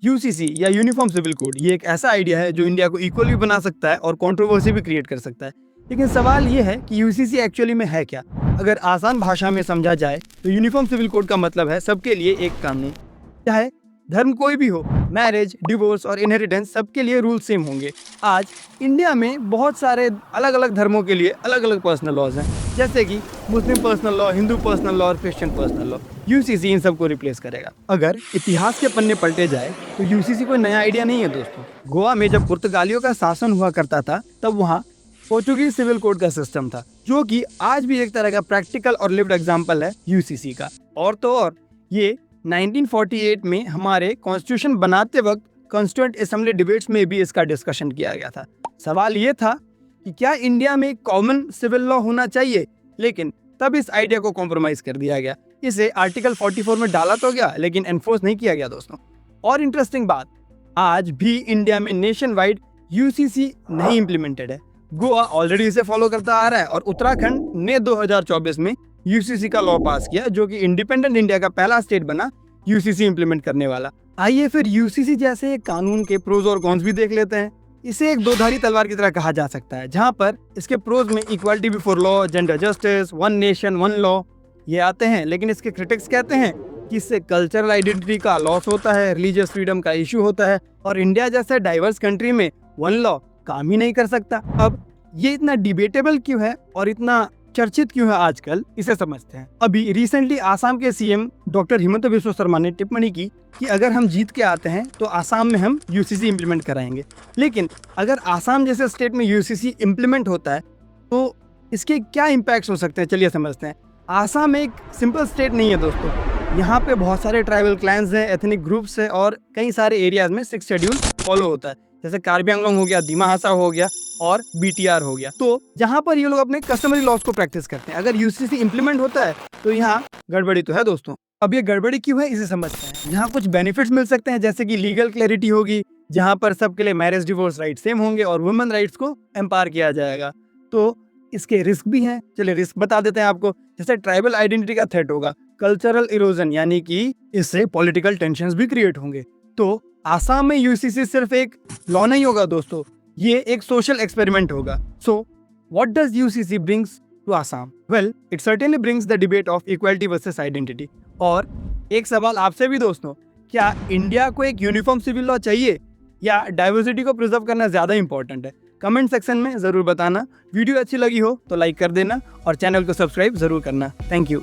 UCC या uniform civil code ये एक ऐसा आइडिया है जो इंडिया को इक्वल भी बना सकता है और कंट्रोवर्सी भी क्रिएट कर सकता है। लेकिन सवाल ये है कि यूसीसी एक्चुअली में है क्या। अगर आसान भाषा में समझा जाए तो यूनिफॉर्म सिविल कोड का मतलब है सबके लिए एक कानून, चाहे धर्म कोई भी हो। मैरिज, डिवोर्स और इनहेरिटेंस सबके लिए रूल सेम होंगे। आज इंडिया में बहुत सारे अलग अलग धर्मों के लिए अलग अलग पर्सनल लॉज हैं, जैसे कि Muslim personal law, Hindu personal law और क्रिश्चियन पर्सनल लॉ। यूसीसी इन सबको रिप्लेस करेगा। अगर इतिहास के पन्ने पलटे जाए तो यूसीसी कोई नया आइडिया नहीं है दोस्तों। गोवा में जब पुर्तगालियों का शासन हुआ करता था तब वहाँ पोर्चुगीज सिविल कोड का सिस्टम था, जो कि आज भी एक तरह का प्रैक्टिकल और लिव्ड एग्जाम्पल है यूसीसी का। और तो और ये 1948 में हमारे कॉन्स्टिट्यूशन बनाते वक्त कॉन्स्टिट्यूएंट असेंबली डिबेट्स में भी इसका डिस्कशन किया गया था। सवाल ये था कि क्या इंडिया में कॉमन सिविल लॉ होना चाहिए, लेकिन तब इस आइडिया को कॉम्प्रोमाइज कर दिया गया। इसे आर्टिकल 44 में डाला तो गया लेकिन एनफोर्स नहीं किया गया दोस्तों। और इंटरेस्टिंग बात, आज भी इंडिया में नेशन वाइड यूसीसी नहीं इम्प्लीमेंटेड है। गोवा ऑलरेडी इसे फॉलो करता आ रहा है और उत्तराखंड ने 2024 में यूसीसी का लॉ पास किया, जो कि इंडिपेंडेंट इंडिया का पहला स्टेट बना यूसीसी इंप्लीमेंट करने वाला। आइए फिर यूसीसी जैसे कानून के प्रोज और कॉन्स भी देख लेते हैं। इसे एक दोधारी तलवार की तरह कहा जा सकता है, जहां पर इसके प्रोज में equality before law, gender justice, one nation one law ये आते हैं, लेकिन इसके क्रिटिक्स कहते हैं कि इससे कल्चरल आइडेंटिटी का लॉस होता है, रिलीजियस फ्रीडम का इश्यू होता है और इंडिया जैसे डाइवर्स कंट्री में वन लॉ काम ही नहीं कर सकता। अब ये इतना डिबेटेबल क्यों है और इतना चर्चित क्यों है आजकल, इसे समझते हैं। अभी रिसेंटली आसाम के सीएम डॉक्टर हिमंत बिस्वा शर्मा ने टिप्पणी की कि अगर हम जीत के आते हैं तो आसाम में हम यूसीसी इंप्लीमेंट कराएंगे। लेकिन अगर आसाम जैसे स्टेट में यूसीसी इंप्लीमेंट होता है तो इसके क्या इम्पैक्ट्स हो सकते हैं, चलिए समझते हैं। आसाम एक सिंपल स्टेट नहीं है दोस्तों। यहाँ पे बहुत सारे ट्राइबल क्लैंस हैं, एथनिक ग्रुप्स हैं और कई सारे एरियाज में 6 शेड्यूल फॉलो होता है, जैसे कार्बी आंगलोंग हो गया, दिमा हासा हो गया और बीटीआर हो गया। तो जहाँ पर ये लोग अपने कस्टमरी लॉज को प्रैक्टिस करते हैं। अगर यूसीसी इंप्लीमेंट होता है तो यहाँ गड़बड़ी तो है दोस्तों। अब ये गड़बड़ी क्यों है इसे समझते हैं। यहाँ कुछ बेनिफिट्स मिल सकते हैं, जैसे कि लीगल क्लैरिटी होगी, जहाँ पर सबके लिए मैरिज डिवोर्स राइट सेम होंगे और वुमेन राइट्स को एम्पावर किया जाएगा। तो इसके रिस्क भी हैं, चलिए रिस्क बता देते हैं आपको। जैसे ट्राइबल आइडेंटिटी का थ्रेट होगा, कल्चरल इरोजन यानी कि इससे पॉलिटिकल टेंशंस भी क्रिएट होंगे। तो आसाम में यूसीसी सिर्फ एक लॉ नहीं होगा दोस्तों, ये एक सोशल एक्सपेरिमेंट होगा। So what does UCC brings to Assam? Well, it certainly brings the debate of equality versus identity. और एक सवाल आपसे भी दोस्तों, क्या इंडिया को एक यूनिफॉर्म सिविल लॉ चाहिए या डाइवर्सिटी को प्रिजर्व करना ज़्यादा इंपॉर्टेंट है? कमेंट सेक्शन में ज़रूर बताना। वीडियो अच्छी लगी हो तो लाइक कर देना और चैनल को सब्सक्राइब ज़रूर करना। Thank you.